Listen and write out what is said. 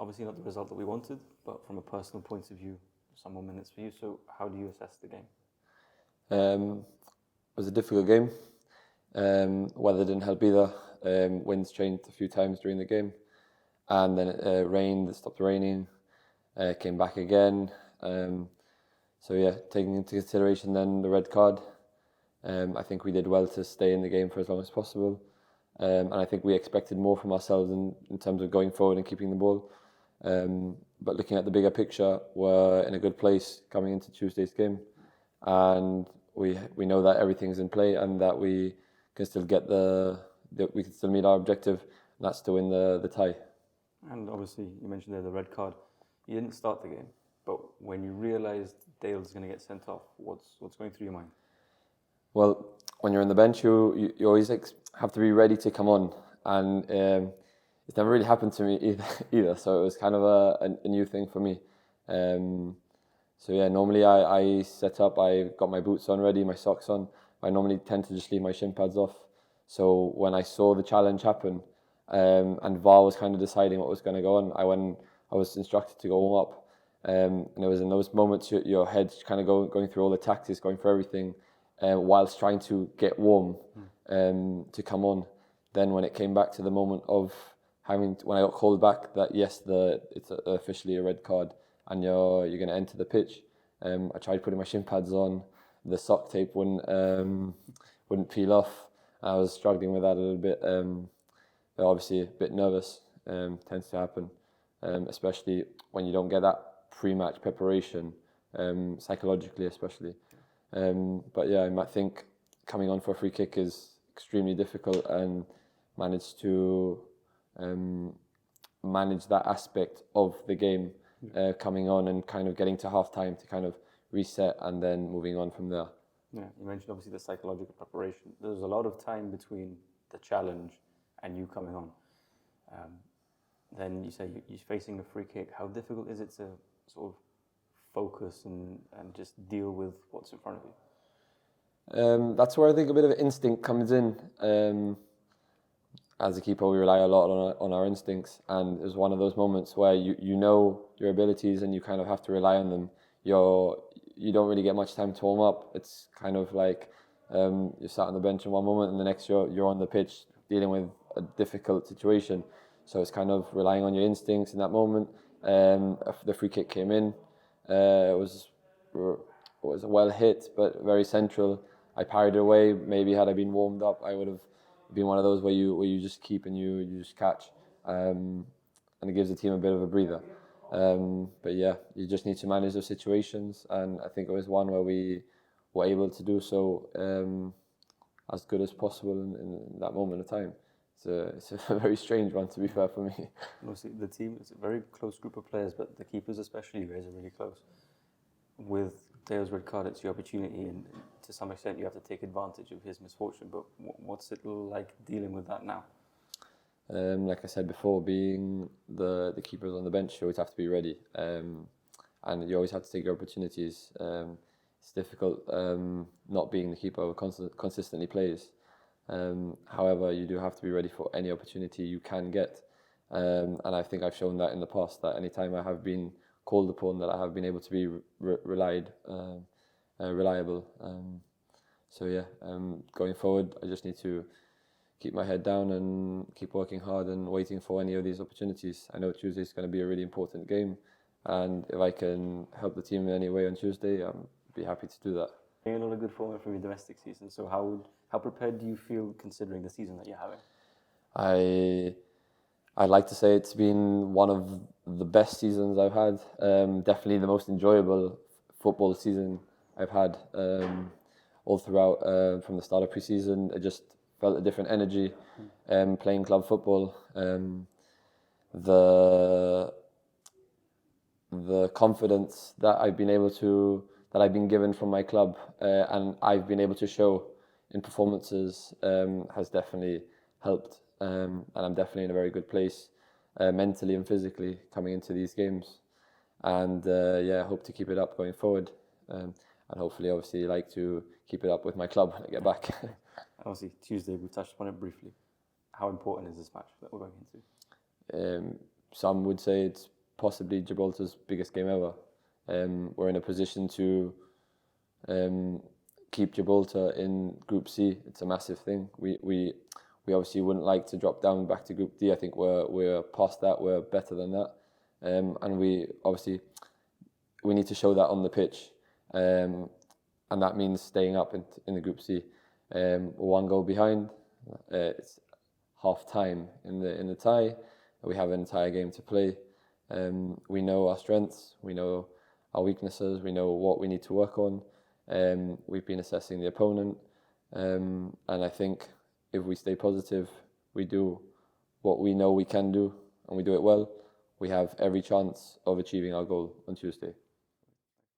Obviously not the result that we wanted, but from a personal point of view, some more minutes for you. So how do you assess the game? It was a difficult game. Weather didn't help either. Winds changed a few times during the game, and then it rained. It stopped raining. Came back again. So yeah, taking into consideration then the red card, I think we did well to stay in the game for as long as possible. And I think we expected more from ourselves in terms of going forward and keeping the ball. But looking at the bigger picture, we're in a good place coming into Tuesday's game, and we know that everything's in play and that we can still we can still meet our objective, and that's to win the tie. And obviously, you mentioned there the red card. You didn't start the game, but when you realised Dale's going to get sent off, what's going through your mind? Well, when you're on the bench, you always have to be ready to come on, and it's never really happened to me either. So it was kind of a new thing for me. So yeah, normally I set up, I got my boots on ready, my socks on. I normally tend to just leave my shin pads off. So when I saw the challenge happen, and VAR was kind of deciding what was going to go on, I was instructed to go warm up. And it was in those moments your head's kind of going through all the tactics, going for everything, whilst trying to get warm to come on. Then when it came back to the moment of when I got called back that yes, it's officially a red card and you're going to enter the pitch, I tried putting my shin pads on. The sock tape wouldn't peel off. I was struggling with that a little bit. But obviously a bit nervous, tends to happen, especially when you don't get that pre-match preparation, psychologically especially. But yeah, I think coming on for a free kick is extremely difficult, and managed to manage that aspect of the game, coming on and kind of getting to half time to kind of reset and then moving on from there. Yeah, you mentioned obviously the psychological preparation. There's a lot of time between the challenge and you coming on. Then you say you're facing a free kick. How difficult is it to sort of focus and just deal with what's in front of you? That's where I think a bit of instinct comes in. As a keeper, we rely a lot on our instincts, and it was one of those moments where you know your abilities and you kind of have to rely on them. You don't really get much time to warm up. It's kind of like you're sat on the bench in one moment and the next you're on the pitch dealing with a difficult situation. So it's kind of relying on your instincts in that moment. The free kick came in. It was well hit, but very central. I parried it away. Maybe had I been warmed up, I would have been one of those where you just keep and you just catch, and it gives the team a bit of a breather. But yeah, you just need to manage those situations, and I think it was one where we were able to do so as good as possible in that moment of time. It's a very strange one, to be fair, for me. Obviously, the team is a very close group of players, but the keepers especially, you guys are really close. With Dale's red card, it's your opportunity, and to some extent you have to take advantage of his misfortune. But what's it like dealing with that now? Like I said before, being the keepers on the bench, you always have to be ready, and you always have to take your opportunities. It's difficult not being the keeper who consistently plays. However, you do have to be ready for any opportunity you can get, and I think I've shown that in the past, that anytime I have been called upon, that I have been able to be reliable. So yeah, going forward, I just need to keep my head down and keep working hard and waiting for any of these opportunities. I know Tuesday is going to be a really important game, and if I can help the team in any way on Tuesday, I'll be happy to do that. You're in a good form from your domestic season, so how prepared do you feel considering the season that you're having? I'd like to say it's been one of the best seasons I've had. Definitely the most enjoyable football season I've had all throughout. From the start of pre-season, I just felt a different energy playing club football. The confidence that I've been given from my club, and I've been able to show in performances, has definitely helped, and I'm definitely in a very good place mentally and physically coming into these games, and I hope to keep it up going forward, and hopefully obviously like to keep it up with my club when I get back. Obviously Tuesday, we touched upon it briefly. How important is this match that we're going into? Some would say it's possibly Gibraltar's biggest game ever. We're in a position to keep Gibraltar in Group C. It's a massive thing. We obviously wouldn't like to drop down back to Group D. I think we're past that. We're better than that, and we need to show that on the pitch, and that means staying up in the Group C. We're one goal behind. It's half time in the tie. We have an entire game to play. We know our strengths. We know our weaknesses. We know what we need to work on. We've been assessing the opponent, and I think if we stay positive, we do what we know we can do, and we do it well, we have every chance of achieving our goal on Tuesday.